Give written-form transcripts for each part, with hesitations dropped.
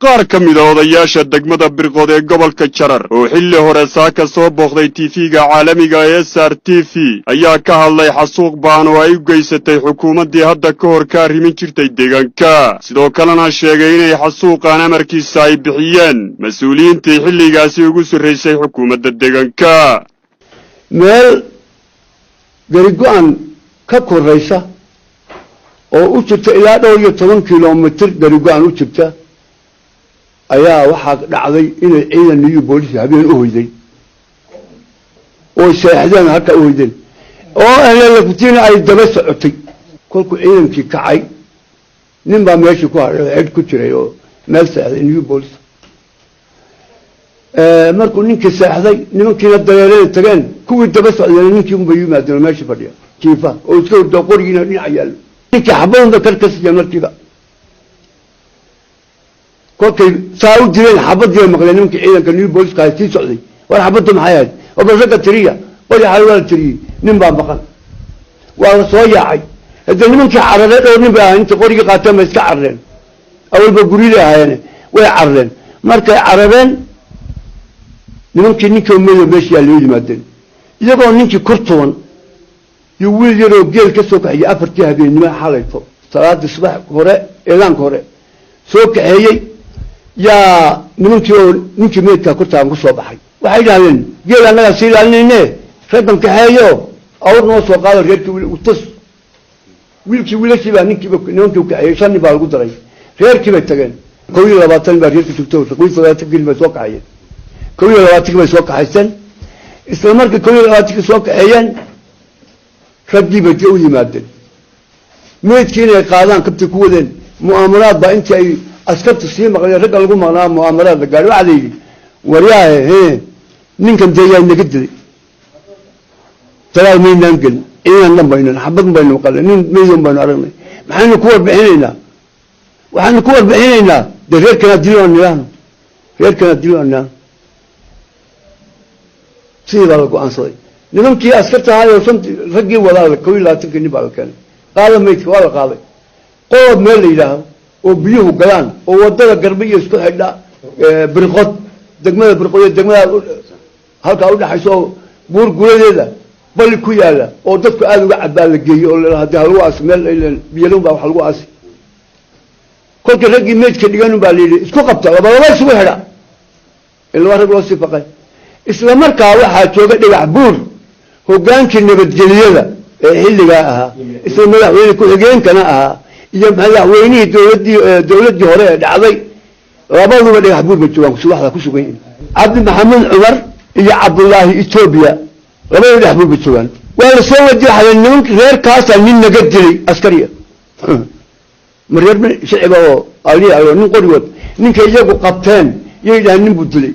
qaar ka mid ah odayaasha degmada Birqood ee gobolka Jarar oo xilli hore saaka soo booqday TV-ga caalamiga ee SRTV ayaa ka hadlay xasuuq baan oo ay u geysatay xukuumaddii hadda ka hor ka arrimin jirtay deegaanka sidoo kalena sheegay inay xasuuqaan amarkiisa ay bixiyeen mas'uuliyiintii xilligaasi ugu sarreysay xukuumadda deegaanka meel garigo'an ka koraysa oo u jirta ilaa 12 kiiloomitir garigo'an u jirta ayaa waxaa dhacday inay ciidan iyo booliis habeen u hoyday oo seexdeen halka u hoydeen oo la kutina ay daba socotay kolku ciidankii kacay nin baa meeshii ku haray cid ku jiray oo meel seexday iyo booliis markuu ninkii seexday nimankiina dareereen tageen kuwii daba socdeen ninkii u yimaadeen meeshii fadhiya jiifa oo iska hurdo qorigiina dhinac yaal ninkii xabadda karkasiya markiiba kolkay saa u direen xabadii maqleen ninkii ciidanka new booliska ay sii socday war xabaddu maxay ahayd oo balka tiriya qori xalwal tiriye nin baa maqan waa la soo yaacay hadda nimankii carareen oo nin baa inta qoriga qaateen ma iska carareen awalba guriga ahaayeen way carareen markay carareen nimankii ninkii meesha yaa loo yimaadeen iyagoo ninkii kurtuwan iyo wiil yaroo geel ka soo kaxiyay afartii habeenimo xalayto salaada subax hore eedaanka hore soo kaxeeyay yaa ninkii meedka kurtaan ku soo baxay waxay yiraahdeen geel anaga sii ilaalinayne raggan kaxeeyo awr noo soo qaado reerkii utas wiilkii wiilashii baa ninkii kaxeeyay shan baa lagu daray reerkii bay tageen 22 baa reerkii joogto 22 bay soo kaxeeyeen 22 bay soo kaxaysteen isla markii 22 soo kaxeeyeen raggii bay u yimaadeen meedkiina ay qaadaan kabti ku wadeen mu'amaraad baa intii ay askartu sii maqleen ragga lagu maqnaa mu'amaraad la gaari waxa la yidhi waryahe ninkan deeyaa naga dilay talaal maynaan gelin inaan dhan baynan xabad baynu maqalnay nin meedan baynu aragnay maxaynu ku warbixinaynaa waxaanu ku warbixinaynaa dee reerkana dilaan nidhaahno reerkana dilaan nidhaahno sidii baa la go'aansaday nimankii askarta ahaayoo raggii wadaa 22 nin baa la keenay qaada meydka waa la qaaday qoob meel la yidhaahdo oo biyuhu galaan oo wadada garba iyo isku xidha Birqood degmada Birqood degmada halka u dhaxayso buur guradeeda bal ku yaala oo dadku aad uga cabaan la geeyo oo la hadii lagu asmeel biyaloon baa wax lagu aasi kolka raggii meedka dhigan baa leeyahay isku qabta laba isugu xidha ilaa rag loo sifaqay isla markaa waxaa jooga dhigax buur hogaankii nabadgeliyada ee xilliga ahaa isla madaxweyne ku xigeenkana ahaa iyo madaxweynihii dawladii hore ee dhacday labaduba dhigax buur bay joogaan subaxda ku sugan yihiin cabdi maxamed cumar iyo cabdullaahi Ethiopia labada dhigax buur bay joogaan waa la soo wajahday nimankii reerkaas nin naga dilay askariya maryar shicib oo aliya ayo nin qorigood ninka iyagu qabteen yidaan nin buu dilay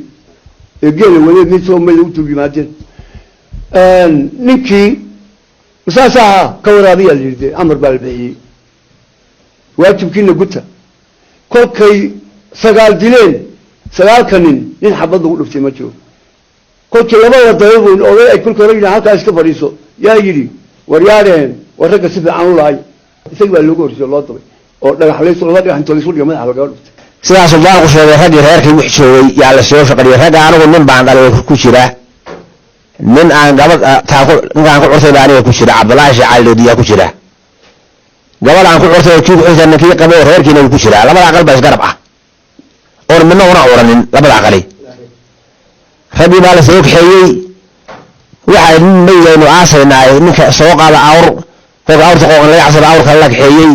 geela wada mid soo meel u tuubimaadeen ninkii masaasaha ka waraabiya liiday amar baa la bixiyay waajibkiina guta kolkay sagaal dileen sagaalkanin nin xabad ugu dhuftay ma jiro kolkii labada dayboon oo ay kulka ragna halka iska fariiso yaa yiri waryaareen wararka si fiican u laay isaga baa loogu horsay loo dabay oo dhagaxlayso laba dhagax inta isku dhigay madaxa laga dhuftay sidaas baan ku sheegay rag reerkii wix joogay yaa la soo shaqeeyay rag anigu nin baan dhalay ku jira nin aan gabadh taaqo ninkaan ku curtay baan ku jira Cabdullaahi Shacayloodiya ku jira gabadh aan ku curtay kii ninkii qabay reerkiina ku jira labada aqal baa isgarab ah oo midna una oranin labada aqal ragii baa la soo kaxeeyay waxa meeyaynu aasaynay ninka soo qaada awr qof awrta qoon la yacsan awr kala kaxeeyay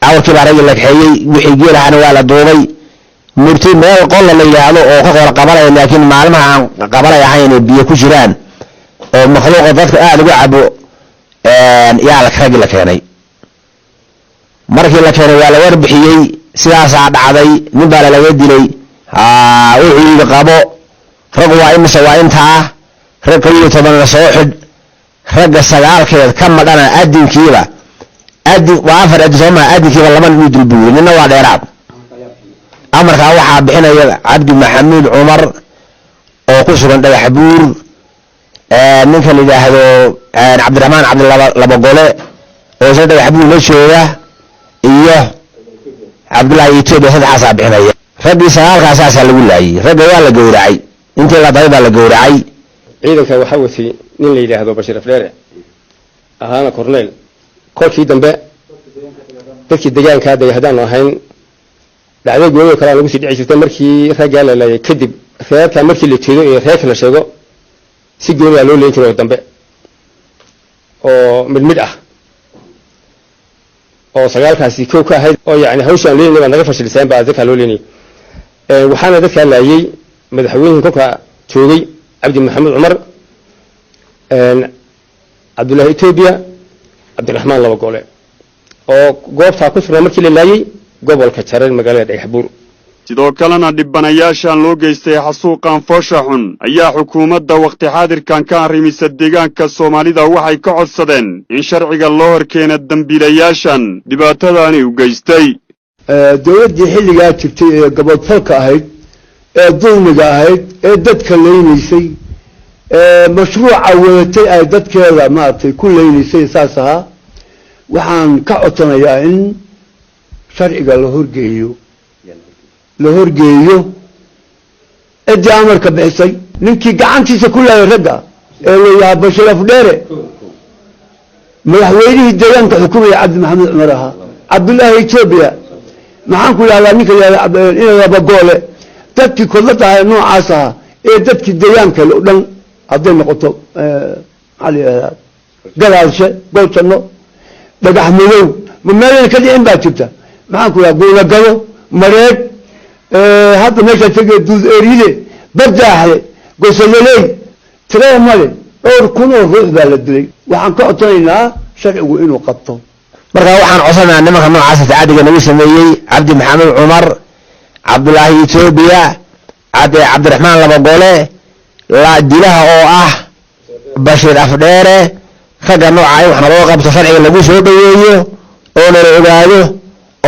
awrkii baa ragii la kaxeeyay wixii geelahana waa la duubay murti meel qol la yiraahdo oo ka qora qabalay laakiin maalmaha aan qabalay ahayn biyo ku jiraan oo makhluuq dadka aad ugu cabo yaa la ragii la keenay markii la keenay waa la warbixiyay sidaas dhacday nin baa laga dilay wuxuu qabo rag waa imisa waa intaa rag kaliya toban la soo xid rag sagaalkeed ka madana adinkiiba waa afar adisoma adinkiiba laba nin dulbuuray ninna waa dheeraad amarka waxa bixinaya Cabdi Maxamed Cumar oo ku sugan dhagax buur ninka la yiraahdo Cabdiraxmaan Cabdullaahi laba gole oo soo dhagax buur la jooga iyo Cabdullaahi Ethiopia saddex bixinaya raggii sagaalkaasaa lagu laayay ragga waa la gowracay intii la daray baa la gowracay ciidanka waxaa watay nin la yidhaahdo Bashiir Afdheere ahaana korneyl kolkii dambe dadkii deegaanka hadda hadaan ahayn dhacdo gooyo kala lagu sii dhici jirtay markii ragga la laayay kadib reerka markii la jeedo ee reerka la sheego si gooyo loo leeyin karo dambe oo mid ah oo sagaalkaasi koow ka ahayd oo yaani hawshan leeyahay naga fashilseen baa dadka loo leeyahay waxaana dadka laayay madaxweynaha kolka joogay Cabdi Maxamed Cumar Abdullahi Ethiopia Abdurrahman laba gole oo goobta ku sugan markii la laayay gobolka Jarar magaalada Dhagaxbuur sidoo kalena dhibanayaashan loo geystay xasuuqan foosha xun ayaa xukuumadda waqti xaadirkan ka arrimisa deegaanka Soomaalida waxay ka codsadeen in sharciga loo horkeeno dambiilayaashan dhibaatadani u geystay dawladii xilligaa jirtay ee gobol-falka ahayd ee dulmiga ahayd ee dadka leynaysay mashruuca wadatay ay dadkeeda maartay ku leynaysay saas ahaa waxaan ka codsanayaa in sharciga la horgeeyo cidii amarka bixisay ninkii gacantiisa ku laayay ragga ee leeyahay Bashiir Afdheere madaxweynihii deegaanka xukuumaya Cabdi Maxamed Cumar ahaa Abdullahi Ethiopia maxaan ku yiraahdaa ninka inay laba goole dadkii kodlada ahaa noocaas ahaa ee dadkii deegaanka oo dhan hadday noqoto galaashe golsano dhagax madow meelna ka dhicin baa jirta maxaan ku yiraahdaa goolagado mareed hadda meesha tagay duud eeride badaaxle gosololey tirada male dhowr kun oo ruux baa la dilay waxaan ka codsanaynaa sharcigu inuu qabto marka waxaan codsanaynaa nimanka noocaas tacaadiga nagu sameeyay Cabdi Maxamed Cumar Abdullahi Ethiopia Abdurrahman laba gole la dilaha oo ah Bashiir Afdheere ragga noocaay waxna loo qabto sharciga lagu soo dhaweeyo oo la ogaado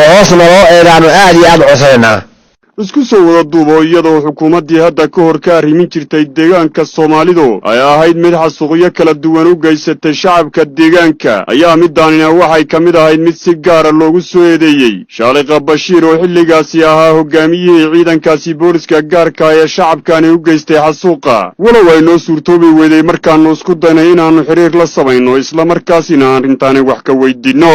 oo hoosna loo eegaano aad iyo aad codsanaynaa isku soo wada duubo iyadoo xukuumaddii hadda ka hor ka arrimin jirtay deegaanka Soomaalidu ay ahayd mid xasuuqyo kala duwan u geysatay shacabka deegaanka ayaa midaanina waxay ka mid ahayd mid si gaar ah loogu soo eedeeyay Shaaliqa Bashiir oo xilligaasi ahaa hogaamiyihii ciidankaasi booliska gaarka ah ee shacabkani u geystay xasuuqa walow ay noo suurtoobi weyday markaanu isku daynay inaanu xiriir la samayno isla markaasina arrintaani wax ka weydiino